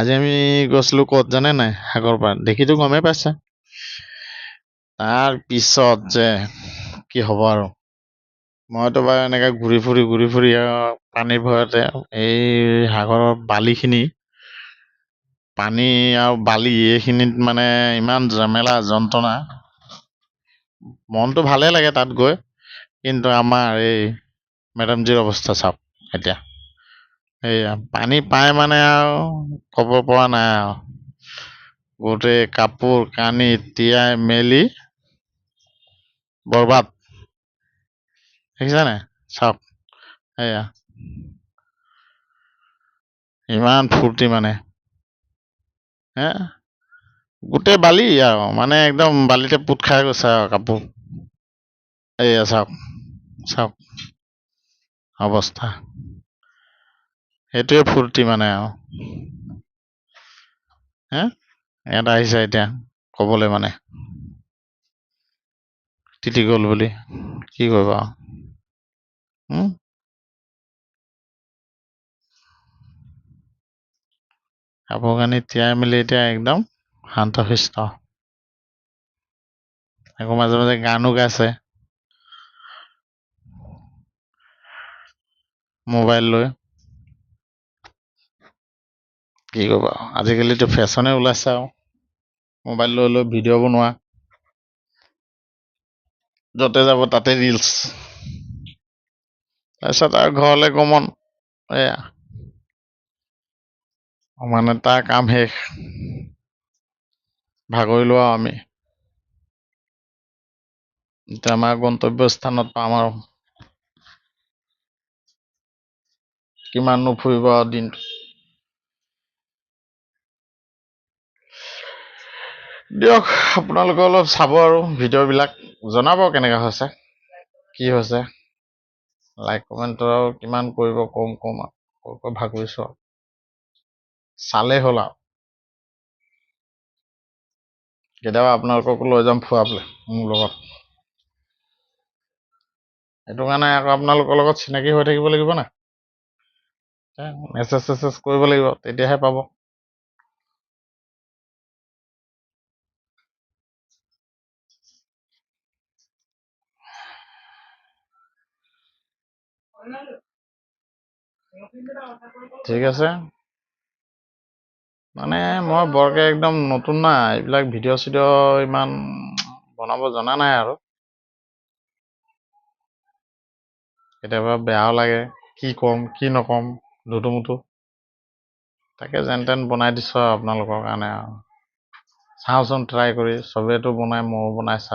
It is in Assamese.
আজি আমি গৈছিলো ক'ত জানে নাই? সাগৰ পাৰ। দেখিতো গমেই পাইছে। তাৰ পিছত যে কি হ'ব আৰু, মইতো বাৰু এনেকে ঘূৰি ফুৰি পানীৰ ভয়তে এই সাগৰৰ বালিখিনি, পানী আৰু বালি এইখিনিত মানে ইমান ঝামেলা যন্ত্ৰণা। মনটো ভালে লাগে তাত গৈ, কিন্তু আমাৰ এই মেডামজিৰ অৱস্থা চাওক এতিয়া। এইয়া পানী পাই মানে আৰু ক'ব পৰা নাই আৰু, গোটেই কাপোৰ কানি তিয়াই মেলি বৰবাদ। দেখিছা নাই? চাওক এয়া ইমান ফূৰ্তি মানে, হে গোটেই বালি আৰু মানে একদম বালিতে পোত খাই গৈছে আৰু কাপোৰ। এইয়া চাওক চাওক অৱস্থা। সেইটোৱে ফূৰ্তি মানে আৰু, হে ইয়াত আহিছে এতিয়া কবলৈ মানে তিতি গল বুলি, কি কৰিবা আৰু। কাপোৰ কানি তিয়াই মেলি এতিয়া একদম শান্তশিষ্ট। আকৌ মাজে মাজে গানো গাইছে মোবাইল লৈ। কি কৰিবা, আজিকালিতো ফেশ্বনে ওলাইছে আৰু মোবাইল লৈ লৈ ভিডিঅ' বনোৱা, য'তে যাব তাতে ৰিলচ। তাৰপিছত আৰু ঘৰলে গমন, এয়া মানে তাৰ কাম শেষ, ভাগৰিলো আৰু আমি। এতিয়া আমাৰ গন্তব্য স্থানত পাম আৰু, কিমাননো ফুৰিব আৰু দিনটো। দিয়ক আপোনালোকে অলপ চাব আৰু ভিডিঅ'বিলাক, জনাব কেনেকা হৈছে, কি হৈছে। লাইক কমেণ্টটো আৰু কিমান কৰিব, কম আৰু ভাগৰিছো আৰু, চালেই হ'ল আৰু। কেতিয়াবা আপোনালোককো লৈ যাম ফুৰাবলৈ মোৰ লগত। সেইটো কাৰণে আকৌ আপোনালোকৰ লগত চিনাকি হৈ থাকিব লাগিব না, মেছেজ চেছেজ কৰিব লাগিব, তেতিয়াহে পাব। ঠিক আছে, মানে মই বৰকে একদম নতুন না, এইবিলাক ভিডিঅ' চিডিঅ' ইমান বনাব জনা নাই আৰু। কেতিয়াবা বেয়াও লাগে, কি কম কি নকম দুধুমুধু, তাকে যেন তেন বনাই দিছো আৰু আপোনালোকৰ কাৰণে আৰু। চাওঁচোন ট্ৰাই কৰি, চবেইতো বনাই, ময়ো বনাই চাওঁ।